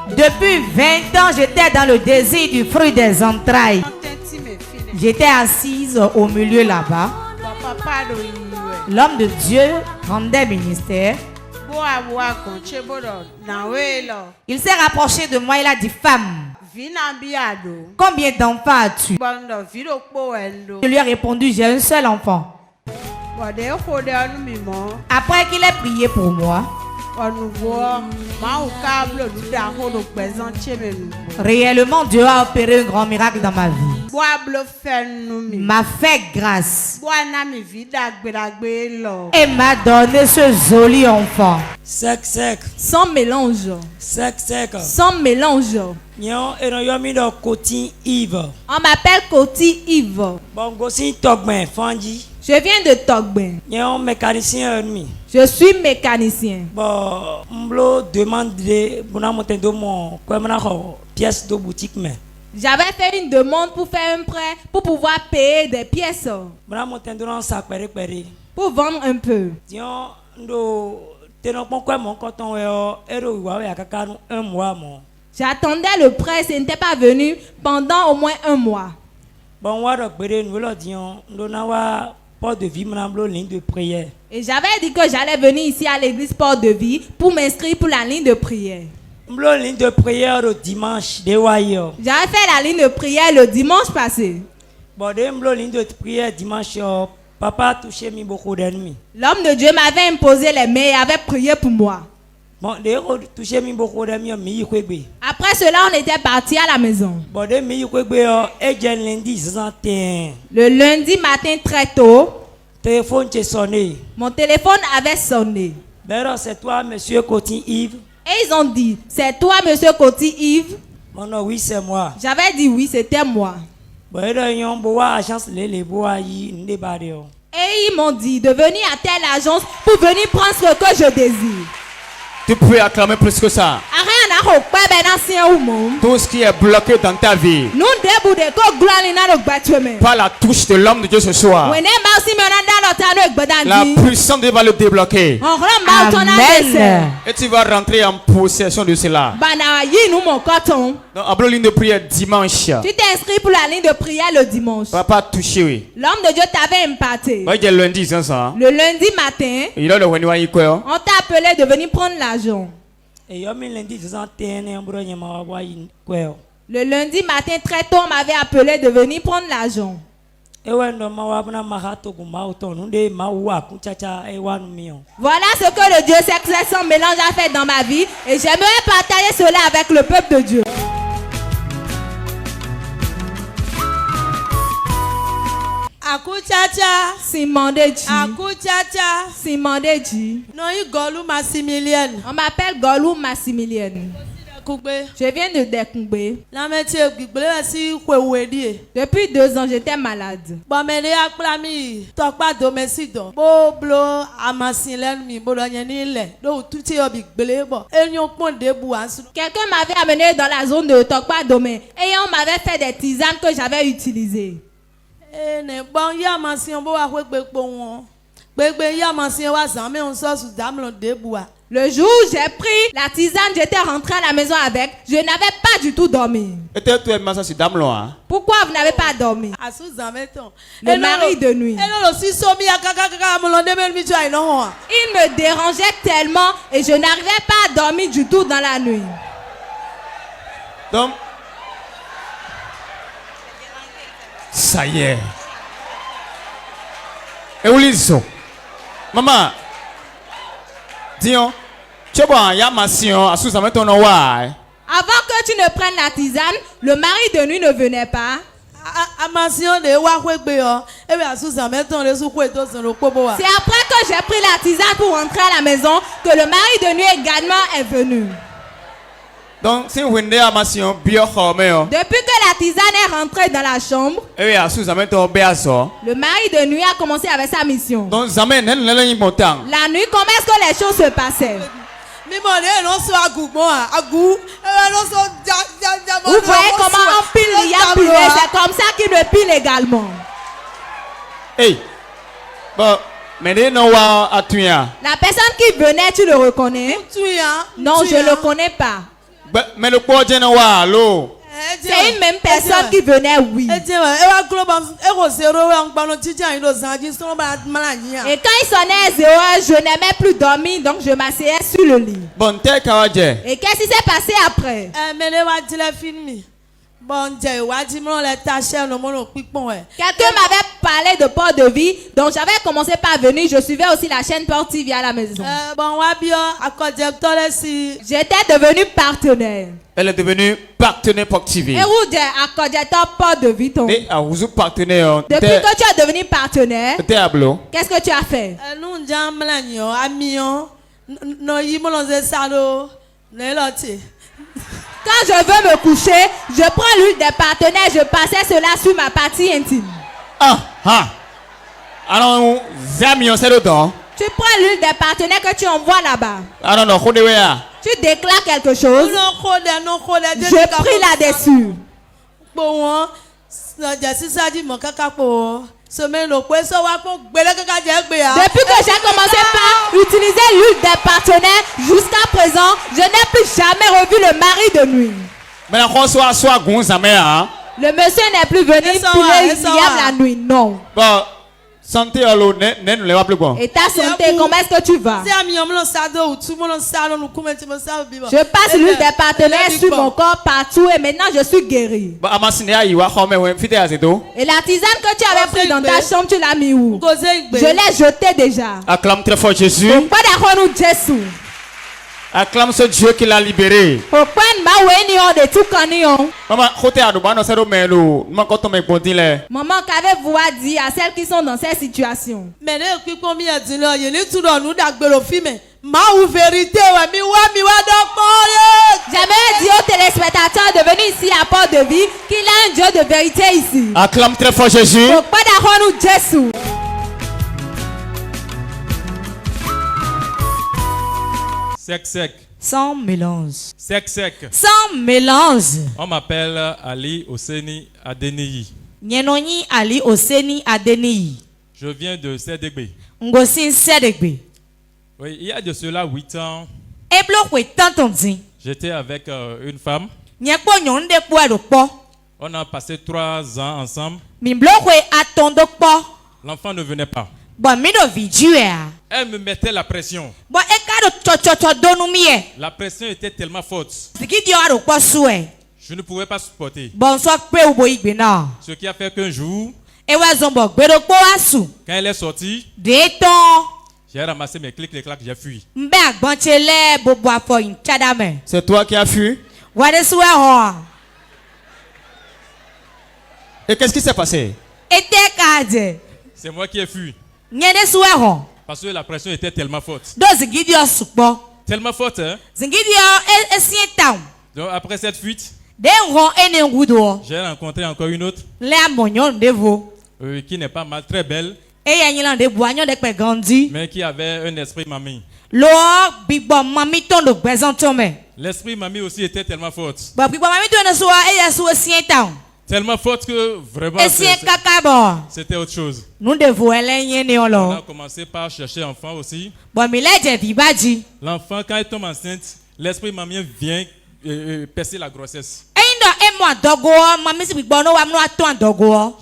Depuis 20 ans, j'étais dans le désir du fruit des entrailles. J'étais assise au milieu là-bas. L'homme de Dieu rendait ministère. Il s'est rapproché de moi, il a dit: femme, combien d'enfants as-tu? Je lui ai répondu: j'ai un seul enfant. Après qu'il ait prié pour moi, réellement Dieu a opéré un grand miracle dans ma vie. M'a fait grâce et m'a donné ce joli enfant. Sec. Sans mélange. Sec. Sans mélange. Nyon enoyomi do Koti Yves. On m'appelle Koti Yves. Bon gosi togben fanji. Je viens de Togben. Nyon mécanicien mi. Je suis mécanicien. Bon mblo demande de buna motendo mon kwemna ho pièce de boutique mais. J'avais fait une demande pour faire un prêt pour pouvoir payer des pièces. Buna motendo non sa pere. Pour vendre un peu. Nyon ndo teno pon kwe mon coton ero wa ya kaka un mois mon. J'attendais le prêt, ce n'était pas venu pendant au moins un mois. Bon wa do gbere nous lo dion ndo na wa port de vie m'amblo ligne de prière. Et j'avais dit que j'allais venir ici à l'église Port de Vie pour m'inscrire pour la ligne de prière. M'blo ligne de prière le dimanche de wayo. J'avais fait la ligne de prière le dimanche passé. Bon de m'blo ligne de prière dimanche papa touché mi beaucoup d'ennemis. L'homme de Dieu m'avait imposé les mains et avait prié pour moi. Bon de touché mi beaucoup d'ennemis mi kwegbe. Après cela, on était parti à la maison. Bon de mi kwegbe et lundi 61. Le lundi matin très tôt, Téléphone t'est sonné. mon téléphone avait sonné. Ben c'est toi monsieur Koti Yves. Et ils ont dit: c'est toi, monsieur Koti Yves? Bon non oui c'est moi. J'avais dit oui, c'était moi. Bon et yon boa agence les boa yi ndebade. Et ils m'ont dit de venir à telle agence pour venir prendre ce que je désire. Tu peux acclamer plus que ça. Tout ce qui est bloqué dans ta vie, par la touche de l'homme de Dieu ce soir, la puissance va le débloquer. Amen. Et tu vas rentrer en possession de cela. Donc, à la ligne de prière dimanche. Tu t'es inscrit pour la ligne de prière le dimanche. Papa touché, oui. L'homme de Dieu t'avait imparté. Lundi, c'est ça. Le lundi matin, Il a le on t'a appelé de venir prendre l'argent. Et yon mi lundi 61 mbro nyama wa yi kweo. Le lundi matin très tôt, on m'avait appelé de venir prendre l'argent. Ewe ndo mawabna mahato guma uton nde mawa kunchacha ewa numion. Voilà ce que le Dieu secret sans mélange a fait dans ma vie et j'aimerais partager cela avec le peuple de Dieu. Akuchacha Simandeji. Akuchacha Simandeji. Non y Golou Massimilienne. On m'appelle Golou Massimilienne. Kougbe. Je viens de Dekungbe. La métier Gigble si Kwewedi. Depuis 2 ans, j'étais malade. Bon mais les aklami tokpa domestique don. Bo blo amasinlen mi bo nyani le. Do tout ti obi gbele bo. Enyon pon debout asu. Quelqu'un m'avait amené dans la zone de Tokpa Domé et on m'avait fait des tisanes que j'avais utilisées. Eh ne bon ya masin bo wa kwegbe po won. Gbegbe ya masin wa zan me on so su damlo debout. Le jour où j'ai pris la tisane, j'étais rentré à la maison avec, je n'avais pas du tout dormi. Pourquoi vous n'avez pas dormi? Le mari de nuit. Il me dérangeait tellement et je n'arrivais pas à dormir du tout dans la nuit. Donc, ça y est. Et où les autres? Maman, dis-moi, tu vois, il y a ma sœur, à sous-samer ton oie. Avant que tu ne prennes la tisane, le mari de nuit ne venait pas. C'est après que j'ai pris la tisane pour rentrer à la maison que le mari de nuit également est venu. Donc, si vous venez à ma sœur, bien depuis que la tisane est rentrée dans la chambre, le mari de nuit a commencé avec sa mission. Donc, la nuit, comment est-ce que les choses se passaient? Vous voyez comment on pile, il y a pilé, c'est comme ça qu'il le pile également. Hey, bon, La personne qui venait, tu le reconnais? Non, je ne le connais pas. C'est une même personne qui venait, oui. Et quand il sonnait 0, je n'aimais plus dormir, donc je m'asseyais sur le lit. Et qu'est-ce qui s'est passé après? Quelqu'un m'avait parlé de Port de Vie, donc j'avais commencé par venir. Je suivais aussi la chaîne Port TV à la maison. J'étais devenu partenaire. Elle est devenue partenaire Port TV. Et où Port de Vie, ton? Depuis que tu es devenu partenaire, qu'est-ce que tu as fait? Quand je veux me coucher, je prends l'huile des partenaires, je passais cela sur ma partie intime. Alors, tu prends l'huile des partenaires que tu envoies là-bas. Tu déclares quelque chose. Je prie là-dessus. Depuis que j'ai commencé par utiliser l'huile des partenaires, jusqu'à présent, je n'ai plus jamais revu le mari de nuit. Le monsieur n'est plus venu piler la nuit, non. Santé, et ta santé, comment est-ce que tu vas? Je passe l'huile des partenaires sur mon corps partout et maintenant je suis guéri. Et la tisane que tu avais pris dans ta chambre, tu l'as mis où? Je l'ai jeté déjà. Acclame très fort Jésus. Acclame ce Dieu qui l'a libéré. Maman, qu'avez-vous à dire à celles qui sont dans cette situation? J'aimerais dire aux téléspectateurs de venir ici à Port de Vie qu'il a un Dieu de vérité ici. Acclame très fort Jésus. Sec sec. Sans mélange. Sec sec. Sans mélange. On m'appelle Ali Oseni Adeniyi. Nyenonyi Ali Oseni Adeniyi. Je viens de Sédégbé. Ngosin Sédégbé. Oui, il y a de cela 8 ans. J'étais avec une femme. On a passé 3 ans ensemble. L'enfant ne venait pas. Elle me mettait la pression. La pression était tellement forte. Je ne pouvais pas supporter. Ce qui a fait qu'un jour, quand elle est sortie, j'ai ramassé mes clics, les claques, j'ai fui. C'est toi qui as fui? Et qu'est-ce qui s'est passé? C'est moi qui ai fui. Parce que la pression était tellement forte. Tellement forte, hein? Donc après cette fuite, j'ai rencontré encore une autre qui n'est pas mal, très belle, mais qui avait un esprit mamie. L'esprit mamie aussi était tellement forte. Tellement forte que vraiment c'était autre chose. On a commencé par chercher enfant aussi. L'enfant, quand il tombe enceinte, l'esprit mamien vient percer la grossesse.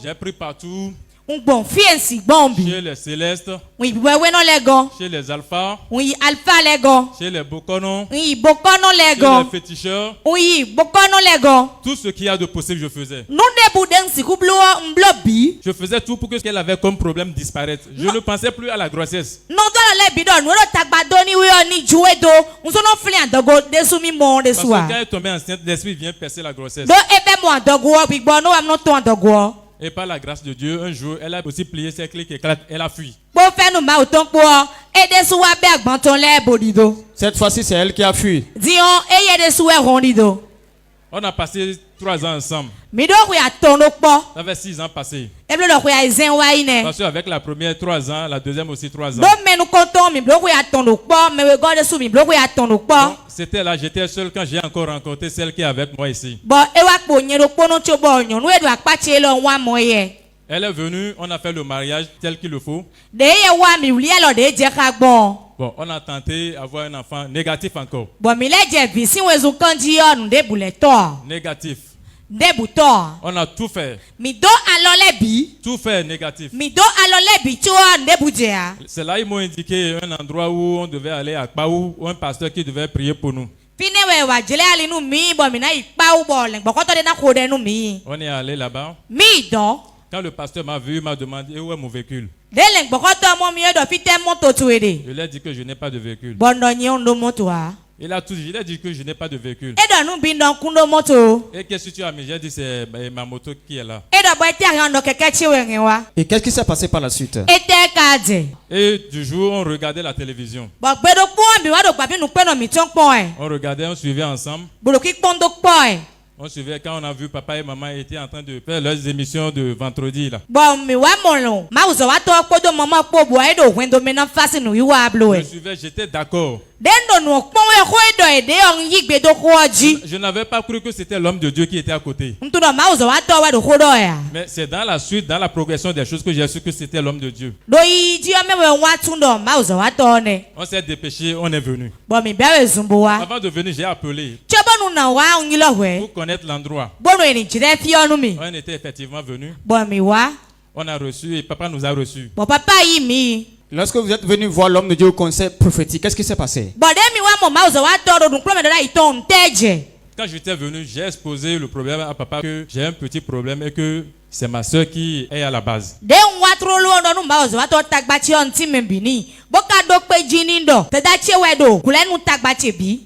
J'ai pris partout. Chez les célestes, chez les alphas, chez les bokonos, chez les féticheurs, tout ce qu'il y a de possible je faisais. Je faisais tout pour que ce qu'elle avait comme problème disparaisse. Je ne pensais plus à la grossesse. Parce que quand elle tombait enceinte, l'esprit vient percer la grossesse. Et par la grâce de Dieu, un jour, elle a aussi plié ses clics et elle a fui. Cette fois-ci, c'est elle qui a fui. On a passé 3 ans ensemble. Ça fait 6 ans passés. Parce qu'avec la première 3 ans, la deuxième aussi 3 ans. C'était là, j'étais seul quand j'ai encore rencontré celle qui est avec moi ici. Elle est venue, on a fait le mariage tel qu'il le faut. Bon, on a tenté d'avoir un enfant négatif encore. Négatif. On a tout fait. Tout fait négatif. C'est là qu'ils m'ont indiqué un endroit où on devait aller à Kpaou, où un pasteur qui devait prier pour nous. On est allé là-bas. Quand le pasteur m'a vu, il m'a demandé où est mon véhicule. Je lui ai dit que je n'ai pas de véhicule. Il a tout dit, il a dit que je n'ai pas de véhicule. Et qu'est-ce que tu as mis? J'ai dit c'est ma moto qui est là. Et qu'est-ce qui s'est passé par la suite? Et du jour, on regardait la télévision. On regardait, on suivait ensemble. On suivait quand on a vu papa et maman étaient en train de faire leurs émissions de vendredi là. Je suivais, j'étais d'accord. Je n'avais pas cru que c'était l'homme de Dieu qui était à côté. Mais c'est dans la suite, dans la progression des choses que j'ai su que c'était l'homme de Dieu. On s'est dépêché, on est venu. Avant de venir, j'ai appelé pour connaître l'endroit. On était effectivement venu. On a reçu et papa nous a reçus. Lorsque vous êtes venu voir l'homme de Dieu au conseil prophétique, qu'est-ce qui s'est passé? Quand j'étais venu, j'ai exposé le problème à papa que j'ai un petit problème et que c'est ma soeur qui est à la base.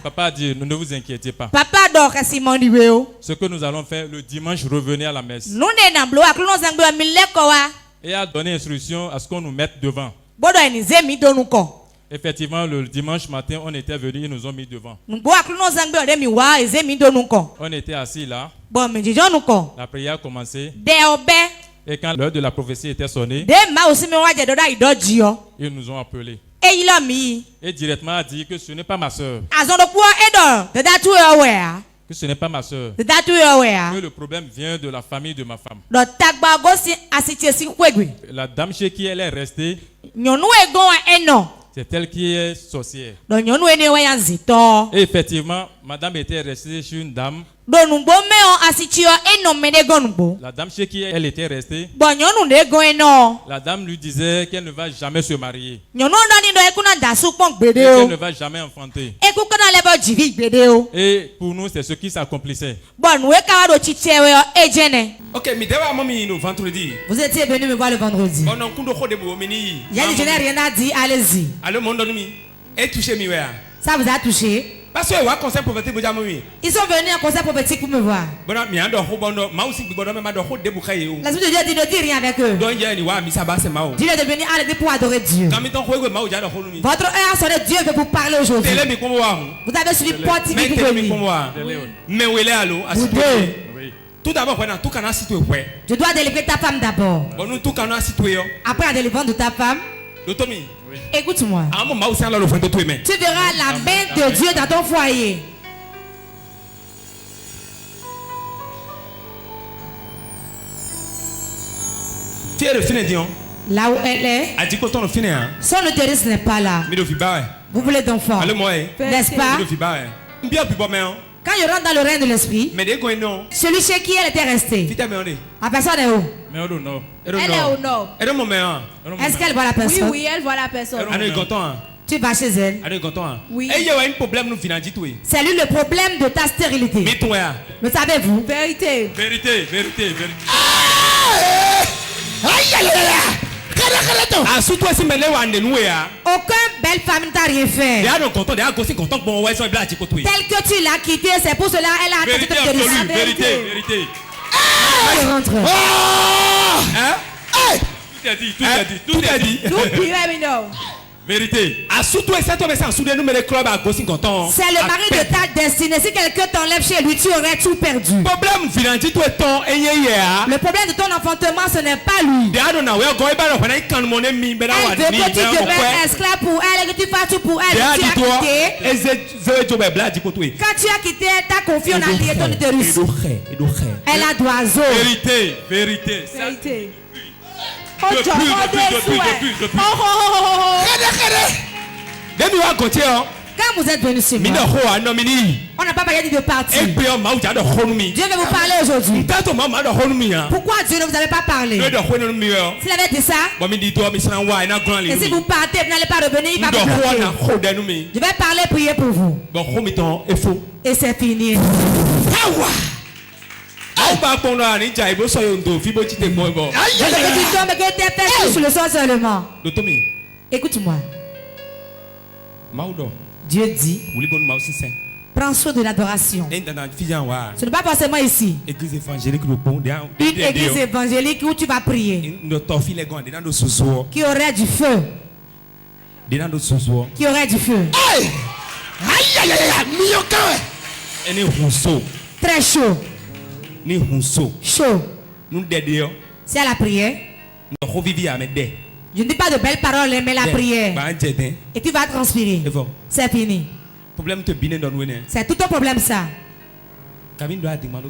Papa a dit, ne vous inquiétez pas. Ce que nous allons faire le dimanche, revenez à la messe. Et a donné instruction à ce qu'on nous mette devant. Effectivement, le dimanche matin, on était venus, ils nous ont mis devant. On était assis là. La prière a commencé. Et quand l'heure de la prophétie était sonnée, ils nous ont appelés. Et directement a dit que ce n'est pas ma soeur. Que ce n'est pas ma soeur. Que le problème vient de la famille de ma femme. La dame chez qui elle est restée, c'est elle qui est sorcière. Et effectivement, madame était restée chez une dame. La dame chez qui elle était restée, la dame lui disait qu'elle ne va jamais se marier. Et qu'elle ne va jamais enfanter. Et pour nous, c'est ce qui s'accomplissait. Ok, mais vendredi. Vous étiez venu me voir le vendredi. Je n'ai rien à dire, allez-y. Ça vous a touché? Ils sont venus en conseil prophétique pour me voir. La suite de Dieu dit ne dis rien avec eux. Dieu est devenu aller pour adorer Dieu. Votre heure sonne, Dieu veut vous parler aujourd'hui. Vous avez suivi Porte TV pour venir. Vous deux. Tout d'abord, tu dois délivrer ta femme d'abord. Après la délivrance de ta femme, écoute-moi. Tu verras la main de Dieu dans ton foyer. Là où elle est, son utérus n'est pas là. Vous voulez d'enfant, n'est-ce pas? Quand je rentre dans le règne de l'esprit, celui chez qui elle était restée, la personne est où? Elle est au nord. Est-ce qu'elle voit la personne? Oui, elle voit la personne. Tu vas chez elle. Oui. C'est lui le problème de ta stérilité. Le savez-vous? Vérité. Aucun belle femme ne t'a rien fait. Tel que tu l'as quitté, c'est pour cela qu'elle a accepté de te dire la vérité. Rentre. Tout est dit. Vérité. C'est le mari de ta destinée. Si quelqu'un t'enlève chez lui, tu aurais tout perdu. Le problème de ton enfantement, ce n'est pas lui. Elle veut que tu deviennes esclave pour elle et que tu fasses tout pour elle. Quand tu as quitté, elle t'a confié, on a lié ton utérus. Elle a d'oiseau. Vérité. Quand vous êtes venu sur moi, on n'a pas parlé de partir. Dieu veut vous parler aujourd'hui. Pourquoi Dieu ne vous avait pas parlé? S'il avait dit ça, et si vous partez, vous n'allez pas revenir, il va vous bloquer. Je vais parler, prier pour vous. Et c'est fini. Sur le sol seulement. Écoute-moi. Dieu dit, prends soin de l'adoration. Ce n'est pas forcément ici. Une église évangélique où tu vas prier. Qui aurait du feu. Qui aurait du feu. Très chaud. Chaud. C'est à la prière. Je ne dis pas de belles paroles, mais la prière. Et tu vas transpirer. C'est fini. C'est tout un problème ça.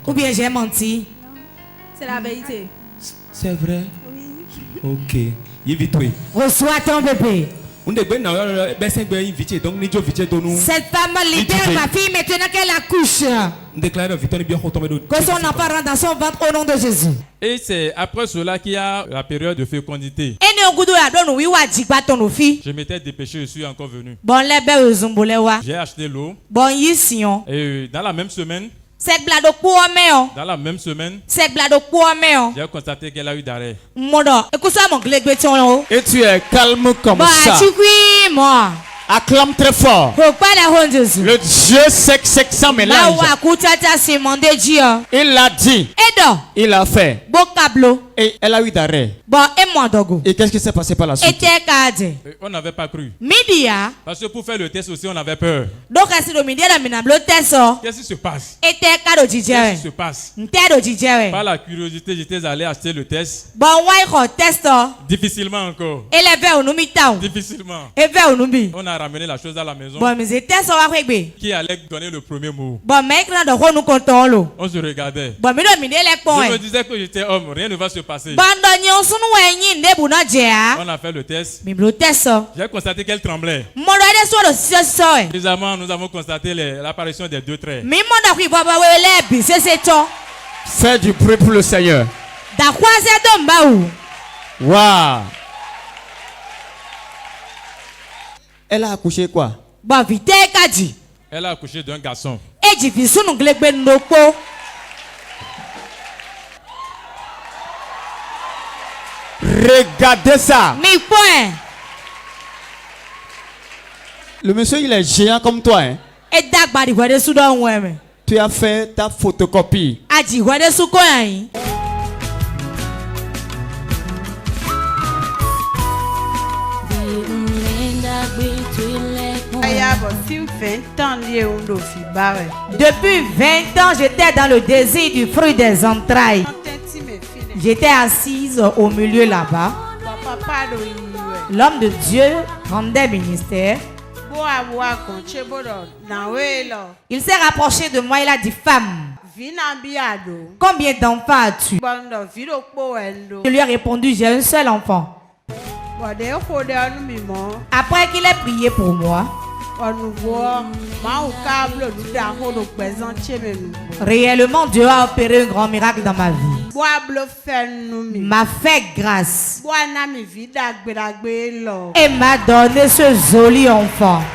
Ou bien j'ai menti. C'est la vérité. C'est vrai? Oui. Ok. Reçois ton bébé. Cette femme libère ma fille maintenant qu'elle accouche. Que son enfant rentre dans son ventre au nom de Jésus. Et c'est après cela qu'il y a la période de fécondité. Je m'étais dépêché, je suis encore venu. J'ai acheté l'eau. Et dans la même semaine, j'ai constaté qu'elle a eu d'arrêt. Et tu es calme comme ça. Acclame très fort. Le Dieu sec sans mélange. Il l'a dit. Il l'a fait. Et elle a eu d'arrêt. Et qu'est-ce qui s'est passé par la suite? On n'avait pas cru. Parce que pour faire le test aussi, on avait peur. Qu'est-ce qui se passe? Qu'est-ce qui se passe? Par la curiosité, j'étais allé acheter le test. Difficilement encore. Difficilement. On a ramené la chose à la maison. Qui allait donner le premier mot? On se regardait. Je me disais que j'étais homme, rien ne va se passer. On a fait le test. J'ai constaté qu'elle tremblait. Bizarrement, nous avons constaté l'apparition des 2 traits. Fais du bruit pour le Seigneur. Waouh. Elle a accouché quoi? Elle a accouché d'un garçon. Regardez ça. Le monsieur, il est géant comme toi. Hein? Tu as fait ta photocopie. Depuis 20 ans, j'étais dans le désir du fruit des entrailles. J'étais assise au milieu là-bas. L'homme de Dieu rendait ministère. Il s'est rapproché de moi, il a dit: femme, combien d'enfants as-tu? Je lui ai répondu: j'ai un seul enfant. Après qu'il ait prié pour moi, réellement Dieu a opéré un grand miracle dans ma vie. M'a fait grâce et m'a donné ce joli enfant.